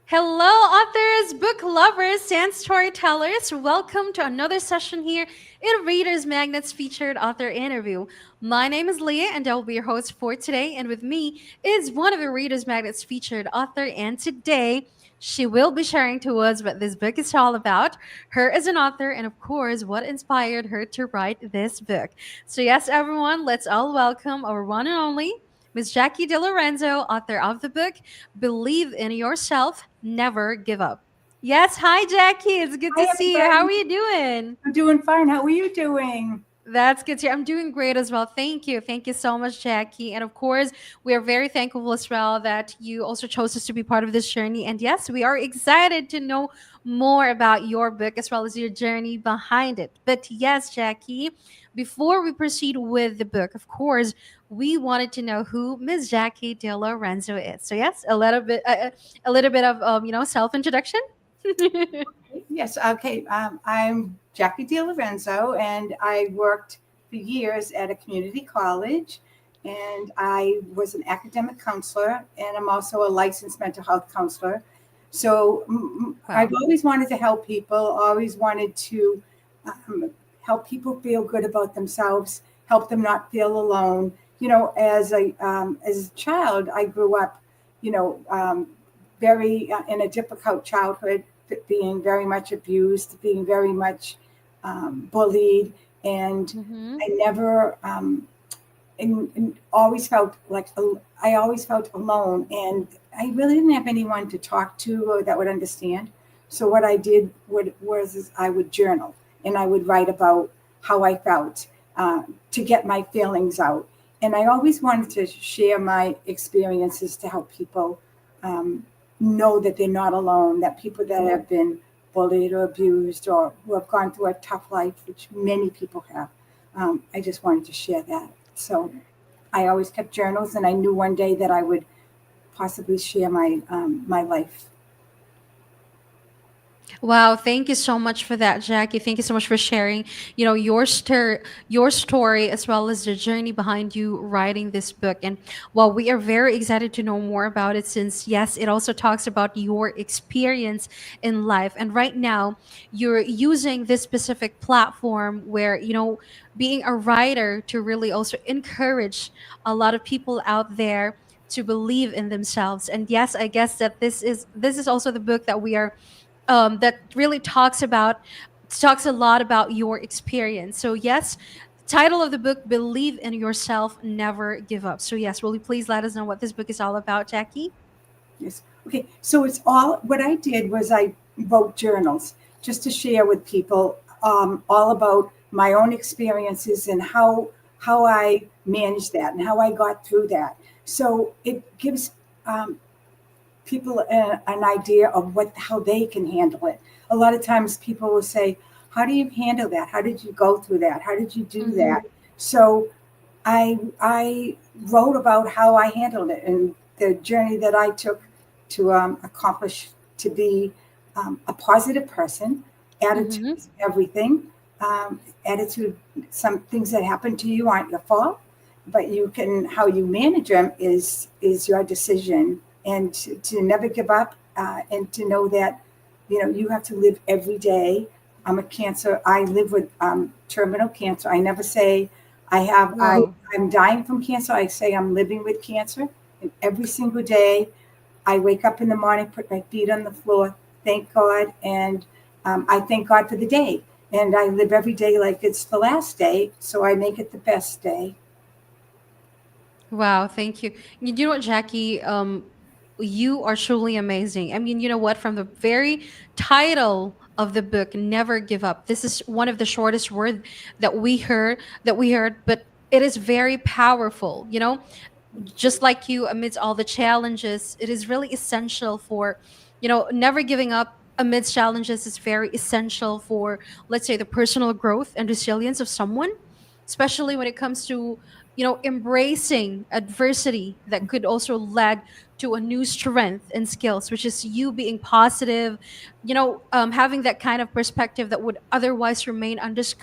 Hello, authors, book lovers, and storytellers. Welcome to another session here in Readers Magnet's featured author interview. My name is Leah, and I will be your host for today. And with me is one of the Readers Magnet's featured author. And today, she will be sharing to us what this book is all about, her as an author, and of course, what inspired her to write this book. So, yes, everyone, let's all welcome our one and only Miss Jacqui Delorenzo, author of the book Believe in Yourself, Never Give Up. Yes, hi Jackie. It's good to Hi, see you. How everybody. are you doing? I'm doing fine. How are you doing? That's good to hear. I'm doing great as well. Thank you. Thank you so much, Jackie. And of course, we are very thankful as well that you also chose us to be part of this journey. And yes, we are excited to know more about your book as well as your journey behind it. But yes, Jackie, before we proceed with the book, of course, we wanted to know who Miss Jackie De Lorenzo is. So yes, a little bit of self introduction. Yes, okay. I'm Jacqui Delorenzo, and I worked for years at a community college, and I was an academic counselor, and I'm also a licensed mental health counselor. So I've Wow. always wanted to help people, always wanted to um, help people feel good about themselves, help them not feel alone. As a child, I grew up, you know, um, very in a difficult childhood, being very much abused, being very much bullied, and Mm-hmm. I never and always felt like I always felt alone, and I really didn't have anyone to talk to or that would understand. So what I did was is I would journal and I would write about how I felt to get my feelings out. And I always wanted to share my experiences to help people um, know that they're not alone, that people that have been bullied or abused or who have gone through a tough life, which many people have. I just wanted to share that. So I always kept journals, and I knew one day that I would possibly share my life. Wow, thank you so much for that, Jackie. Thank you so much for sharing, your story as well as the journey behind you writing this book. And while we are very excited to know more about it, since yes, it also talks about your experience in life. And right now, you're using this specific platform where being a writer to really also encourage a lot of people out there to believe in themselves. And yes, I guess that this is also the book that we are that really talks a lot about your experience. So yes, title of the book, Believe in Yourself, Never Give Up. So yes, will you please let us know what this book is all about, Jackie? Yes. Okay. So it's all what I did was I wrote journals just to share with people all about my own experiences and how I managed that and how I got through that. So it gives um, people an idea of what how they can handle it. A lot of times people will say, "How do you handle that? How did you go through that? How did you do Mm-hmm. that?" So I wrote about how I handled it and the journey that I took to accomplish to be a positive person. Attitude Mm-hmm. is everything. Attitude, some things that happen to you aren't your fault, but you can how you manage them is your decision. And to never give up and to know that you have to live every day. I'm a cancer. I live with terminal cancer. I never say Wow. I'm dying from cancer. I say I'm living with cancer. And every single day, I wake up in the morning, put my feet on the floor, thank God, and I thank God for the day. And I live every day like it's the last day, so I make it the best day. Wow, thank you. You know what, Jackie? You are truly amazing. I mean, you know what? From the very title of the book, "Never Give Up." This is one of the shortest words that we heard, but it is very powerful. Just like you, amidst all the challenges, it is really essential for, never giving up amidst challenges is very essential for, let's say, the personal growth and resilience of someone, especially when it comes to, embracing adversity that could also lead to a new strength and skills, which is you being positive, having that kind of perspective that would otherwise remain let's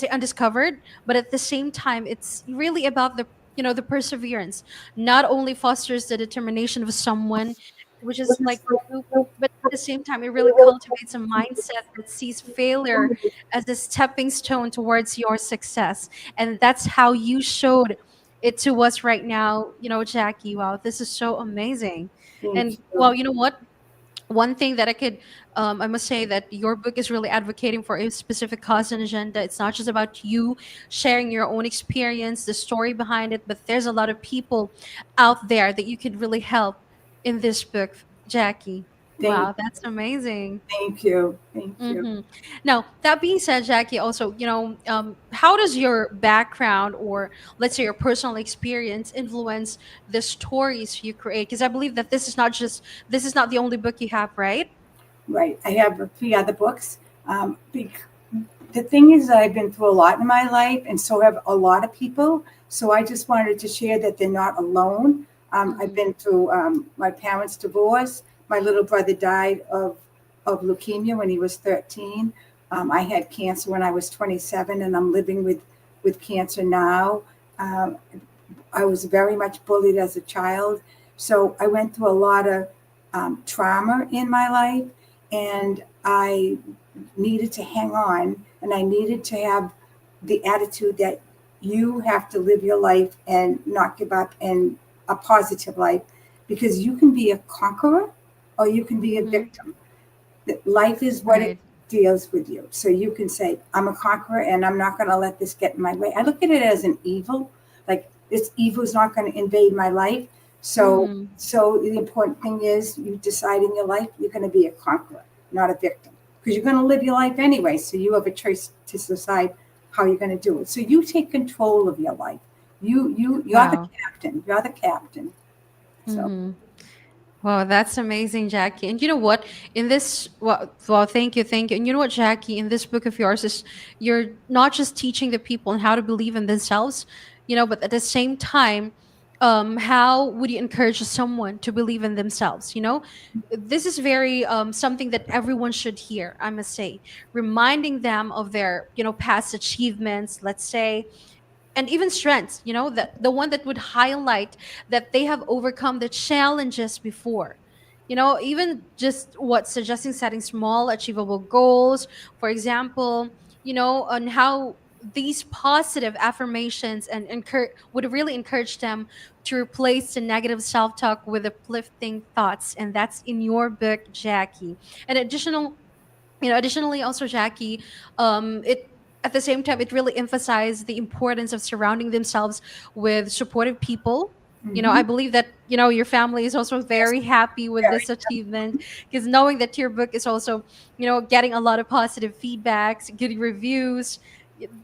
say undiscovered. But at the same time, it's really about the perseverance not only fosters the determination of someone, which is like you, but at the same time, it really cultivates a mindset that sees failure as a stepping stone towards your success. And that's how you showed it to us right now, Jackie. Wow, this is so amazing. Thank And you. well, you know what? One thing that I must say that your book is really advocating for a specific cause and agenda. It's not just about you sharing your own experience, the story behind it, but there's a lot of people out there that you could really help in this book, Jackie. Thank Wow, that's amazing. thank you. Thank you. Hmm. Now, that being said, Jackie, also, how does your background or let's say your personal experience influence the stories you create? Because I believe that this is not the only book you have, right? Right. I have 3 other books. The thing is, I've been through a lot in my life, and so have a lot of people. So I just wanted to share that they're not alone. I've Mm-hmm. been through my parents' divorce. My little brother died of leukemia when he was 13. I had cancer when I was 27, and I'm living with cancer now. Um, I was very much bullied as a child. So I went through a lot of trauma in my life, and I needed to hang on, and I needed to have the attitude that you have to live your life and not give up, and a positive life, because you can be a conqueror or you can be a Mm-hmm. victim. Life is what it Right. deals with you. So you can say, I'm a conqueror and I'm not going to let this get in my way. I look at it as an evil, like this evil is not going to invade my life. So, Mm-hmm. so the important thing is you decide in your life you're going to be a conqueror, not a victim, because you're going to live your life anyway. So you have a choice to decide how you're going to do it. So you take control of your life. You're the Wow. captain. You're the captain. So Mm-hmm. Wow, that's amazing, Jackie. And you know what? In this, well, thank you. And you know what, Jackie? In this book of yours, is you're not just teaching the people on how to believe in themselves, but at the same time, how would you encourage someone to believe in themselves? This is very something that everyone should hear. I must say, reminding them of their past achievements. Let's say and even strengths, the one that would highlight that they have overcome the challenges before. Even just what suggesting setting small achievable goals, for example, on how these positive affirmations and would really encourage them to replace the negative self-talk with uplifting thoughts. And that's in your book, Jackie. And additionally, also, Jackie, it at the same time, it really emphasized the importance of surrounding themselves with supportive people. I mhm. believe that your family is also Yes, very happy with very. this achievement, because knowing that your book is also getting a lot of positive feedbacks, good reviews.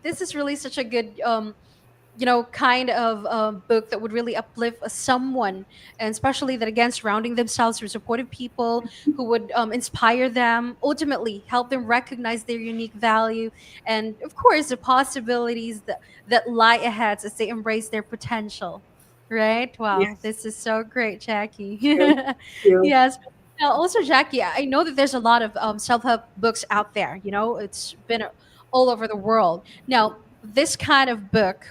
This is really such a good kind of book that would really uplift someone, and especially that again, surrounding themselves with supportive people who would inspire them, ultimately help them recognize their unique value, and of course, the possibilities that lie ahead as they embrace their potential. Right? Wow, Yes, this is so great, Jackie. thank you. Yes. Now, also, Jackie, I know that there's a lot of self-help books out there. It's been all over the world. Now, this kind of book,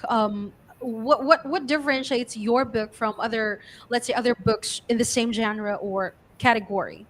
what differentiates your book from other, let's say, other books in the same genre or category?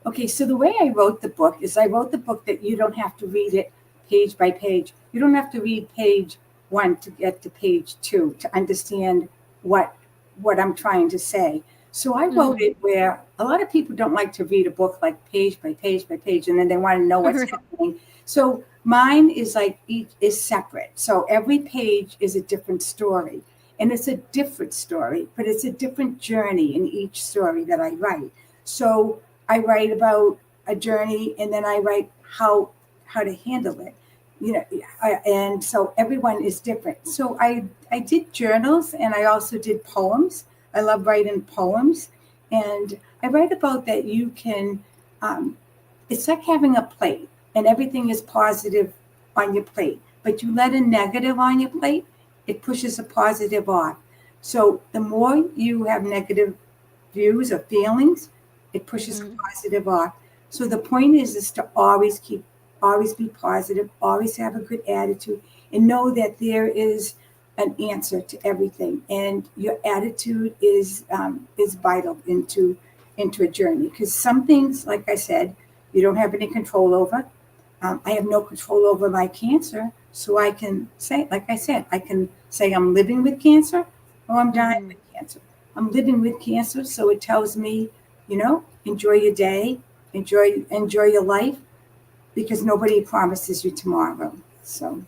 Okay, so the way I wrote the book is I wrote the book that you don't have to read it page by page. You don't have to read page 1 to get to page 2 to understand what what I'm trying to say. So I wrote Mm-hmm. it where a lot of people don't like to read a book like page by page by page, and then they want to know what's Right. happening. So mine is like each is separate. So every page is a different story. And it's a different story, but it's a different journey in each story that I write. So I write about a journey, and then I write how to handle it. And so everyone is different. So I did journals, and I also did poems. I love writing poems, and I write about that you can. Um, it's like having a plate, and everything is positive on your plate, but you let a negative on your plate, it pushes a positive off. So the more you have negative views or feelings, it pushes Mm-hmm. positive off. So the point is to always be positive, always have a good attitude, and know that there is an answer to everything. And your attitude is vital into a journey, because some things, like I said, you don't have any control over. I have no control over my cancer, so I can say, like I said, I can say I'm living with cancer or I'm dying Mm-hmm. with cancer. I'm living with cancer, so it tells me, enjoy your day, enjoy your life, because nobody promises you tomorrow. So,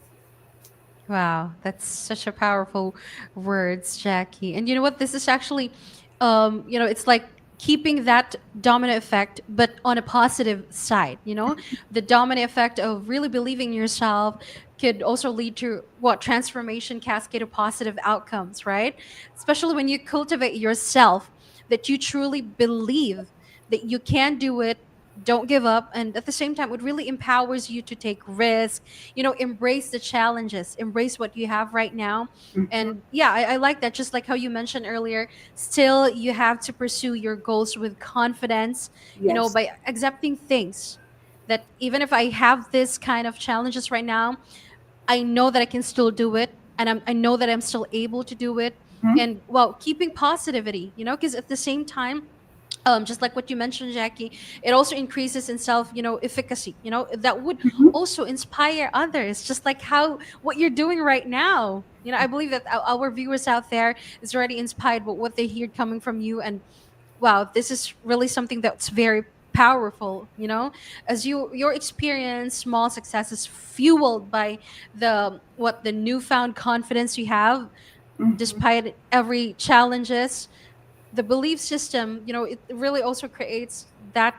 Wow, that's such a powerful words, Jackie. And you know what? This is actually, it's like keeping that dominant effect, but on a positive side. The dominant effect of really believing in yourself could also lead to what transformation, cascade of positive outcomes, right? Especially when you cultivate yourself, that you truly believe that you can do it. Don't give up, and at the same time, it really empowers you to take risks, embrace the challenges, embrace what you have right now. mhm, And yeah, I like that, just like how you mentioned earlier, still you have to pursue your goals with confidence, yes, by accepting things, that even if I have this kind of challenges right now, I know that I can still do it, and I know that I'm still able to do it. mhm, And well, keeping positivity, because at the same time, just like what you mentioned, Jackie, it also increases in self, efficacy, that would mhm, also inspire others, just like how what you're doing right now. I believe that our viewers out there is already inspired by what they hear coming from you. And wow, this is really something that's very powerful, as your experience small successes fueled by the newfound confidence you have mhm, despite every challenges. The belief system, it really also creates that,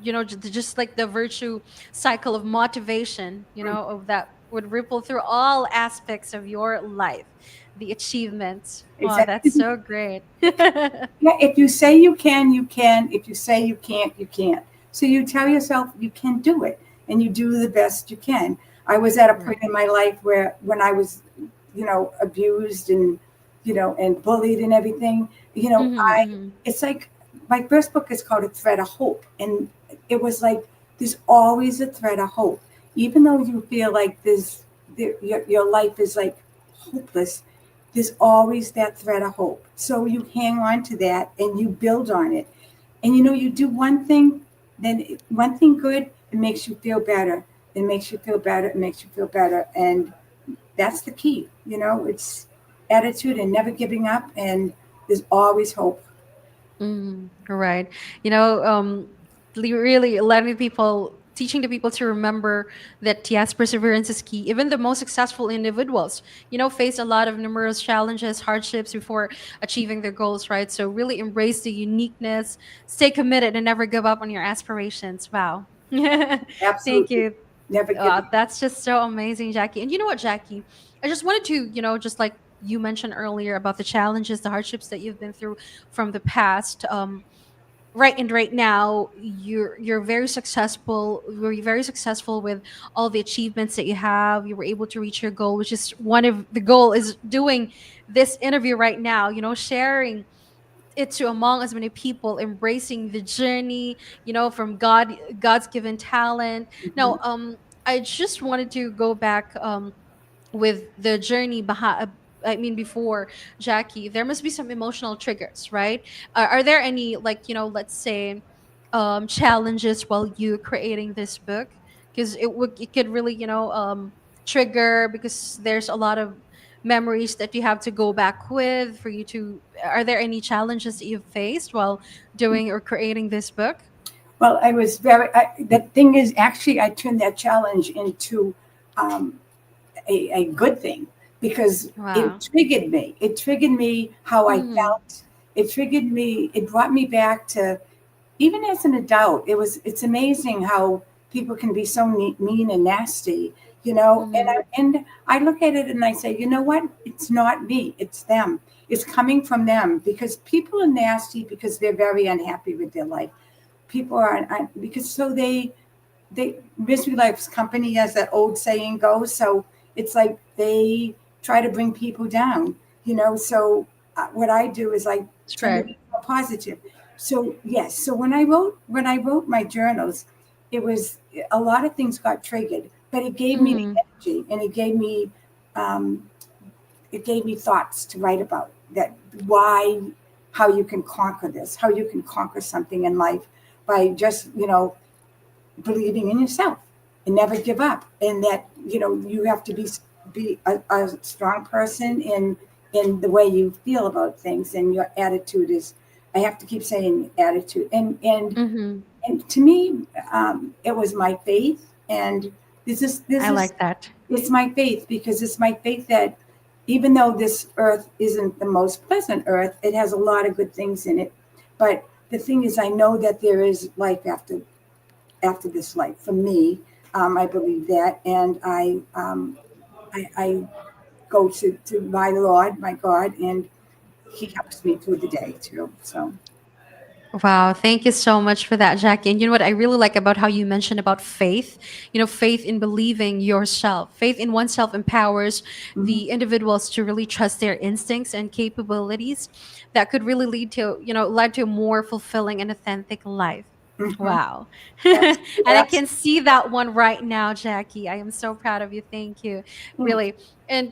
just like the virtue cycle of motivation, of that would ripple through all aspects of your life, the achievements. Wow, that's exactly. so great. Yeah, if you say you can, you can. If you say you can't, you can't. So you tell yourself you can do it, and you do the best you can. I was at a point Right. in my life where, when I was, abused and, and bullied and everything, Mm-hmm, mm-hmm. it's like, my first book is called A Thread of Hope. And it was like, there's always a thread of hope. Even though you feel like your life is like hopeless, there's always that thread of hope. So you hang on to that and you build on it. And you do one thing, then one thing good, it makes you feel better. It makes you feel better. It makes you feel better. And that's the key. It's attitude and never giving up. And there's always hope. Right. Really letting people, teaching the people to remember that yes, perseverance is key. Even the most successful individuals, face a lot of numerous challenges, hardships before achieving their goals, right? So really embrace the uniqueness, stay committed, and never give up on your aspirations. Wow. Thank Absolutely. you. Never give up. That's just so amazing, Jackie. And you know what, Jackie? I just wanted to, just like you mentioned earlier about the challenges, the hardships that you've been through from the past. Right now, you're very successful. You're very successful with all the achievements that you have. You were able to reach your goal, which is one of the goal is doing this interview right now. Sharing it to among as many people, embracing the journey, from God's given talent. Mhm. Now, I just wanted to go back with the journey behind. I mean, before Jackie, there must be some emotional triggers, right? Are there any, like, let's say, challenges while you creating this book? Because it could really, trigger, because there's a lot of memories that you have to go back with for you to. Are there any challenges that you've faced while doing or creating this book? Well, the thing is, actually, I turned that challenge into um, a good thing, because it Wow. triggered me. It triggered me how I Mm-hmm. felt. It triggered me. It brought me back to, even as an adult. It's amazing how people can be so mean and nasty, And Mm-hmm. I look at it and I say, you know what? It's not me. It's them. It's coming from them, because people are nasty because they're very unhappy with their life. People are, because so they misery loves company, as that old saying goes. So it's like they try to bring people down, So what I do is I That's turn right. it into positive. So yes, so when I wrote my journals, it was, a lot of things got triggered, but it gave me the Mm-hmm. energy, and um, it gave me thoughts to write about, that why, how you can conquer this, how you can conquer something in life by just, believing in yourself and never give up. And that, you have to be a strong person in the way you feel about things, and your attitude is, I have to keep saying attitude. Mm-hmm. And to me, it was my faith. And this I is like that. it's my faith, because it's my faith that even though this earth isn't the most pleasant earth, it has a lot of good things in it. But the thing is, I know that there is life after this life. For me, I believe that, and I go to my Lord, my God, and He helps me through the day too. So, Wow, thank you so much for that, Jackie. And you know what I really like about how you mentioned about faith? Faith in believing yourself. Faith in oneself empowers mhm, the individuals to really trust their instincts and capabilities that could really lead to a more fulfilling and authentic life. mhm. Wow. That's And I that's can see that one right now, Jackie. I am so proud of you. Thank you. mm. Really. And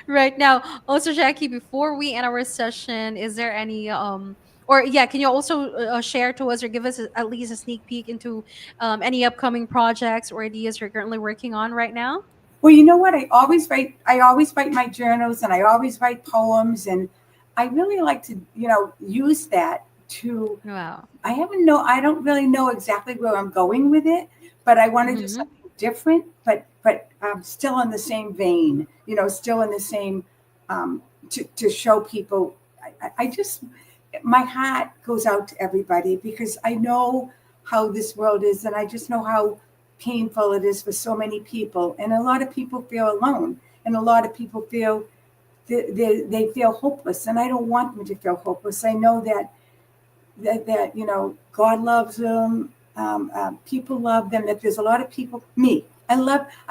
right now, also Jackie, before we end our session, is there any or yeah, can you also share to us or give us at least a sneak peek into any upcoming projects or ideas you're currently working on right now? Well, you know what? I always write my journals, and I always write poems, and I really like to, use that to. Wow. I don't really know exactly where I'm going with it, but I want to do Mm-hmm. something different, but still in the same vein, still in the same, to show people. I just, my heart goes out to everybody, because I know how this world is, and I just know how painful it is for so many people, and a lot of people feel alone, and a lot of people feel they feel hopeless, and I don't want them to feel hopeless. I know that God loves them, people love them, that there's a lot of people. Me, I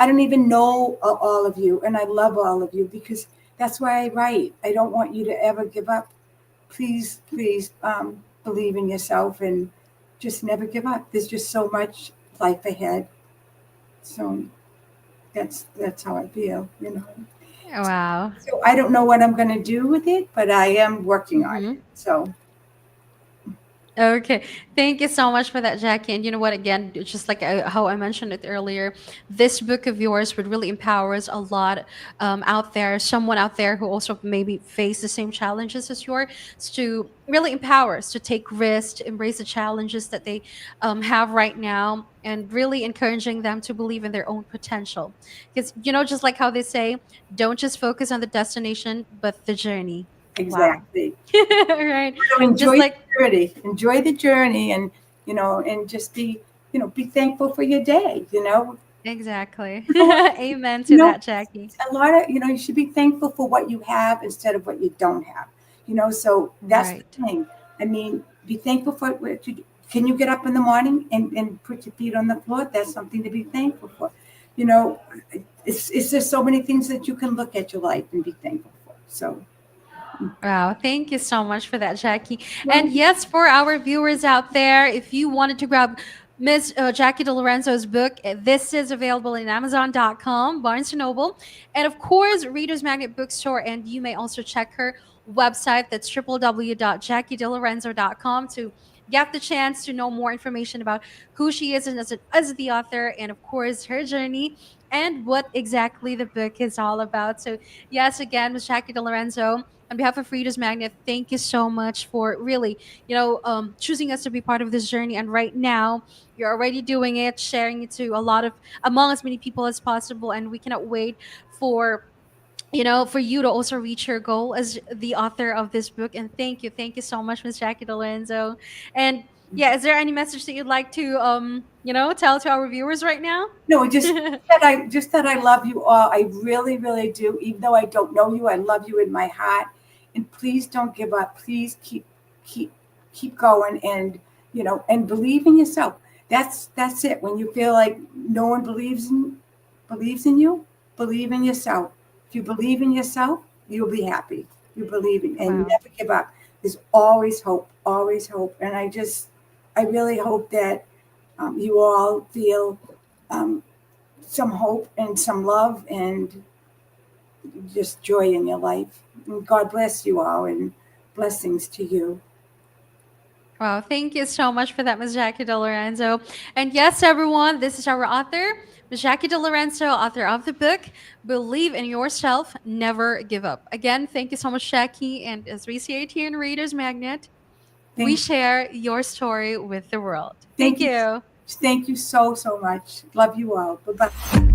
don't even know all of you, and I love all of you, because that's why I write. I don't want you to ever give up. Please, please, believe in yourself, and just never give up. There's just so much life ahead. So that's how I feel. Wow. So I don't know what I'm going to do with it, but I am working on it. Mm-hmm. So Okay, thank you so much for that, Jackie. And you know what? Again, just like how I mentioned it earlier, this book of yours would really empower us a lot out there. Someone out there who also maybe face the same challenges as yours, to really empower us to take risks, to embrace the challenges that they have right now, and really encouraging them to believe in their own potential. Because just like how they say, don't just focus on the destination, but the journey. Wow. exactly. Right. So Just enjoy like the journey. Enjoy the journey, and and just be thankful for your day. exactly. You know what? Amen You to know, that, Jackie. a lot of you should be thankful for what you have instead of what you don't have. So that's the Right. thing. I mean, be thankful for what you do. Can you get up in the morning and put your feet on the floor? That's something to be thankful for. You know, it's just so many things that you can look at your life and be thankful for. So, Wow, thank you so much for that, Jackie. And well, yes, for our viewers out there, if you wanted to grab Miss Jackie Delorenzo's book, this is available in Amazon.com, Barnes& and Noble, and of course, Reader's Magnet Bookstore. And you may also check her website. That's www.JacquieDelorenzo.com to get the chance to know more information about who she is as the author, and of course, her journey and what exactly the book is all about. So, yes, again, Miss Jackie Delorenzo, on behalf of Readers Magnet, thank you so much for really, choosing us to be part of this journey. And right now, you're already doing it, sharing it to among as many people as possible. And we cannot wait for for you to also reach your goal as the author of this book. And thank you so much, Miss Jackie Delorenzo. And yeah, is there any message that you'd like to tell to our viewers right now? no, just that I love you all. I really, really do. Even though I don't know you, I love you in my heart. And please don't give up. Please keep keep going, and believe in yourself. That's it. When you feel like no one believes in you, believe in yourself. If you believe in yourself, you'll be happy. You believe in, and Wow. never give up. There's always hope, always hope. And I really hope that you all feel um, some hope and some love and just joy in your life. And God bless you all, and Blessings to you. Wow, thank you so much for that, Ms. Jacqui Delorenzo. And yes, everyone, this is our author, Ms. Jacqui Delorenzo, author of the book, Believe in Yourself, Never Give Up. Again, thank you so much, Jacqui. And as we say it here in Reader's Magnet, we Thank, share your story with the world. Thank thank you. you. Thank you so, so much. Love you all. Bye bye.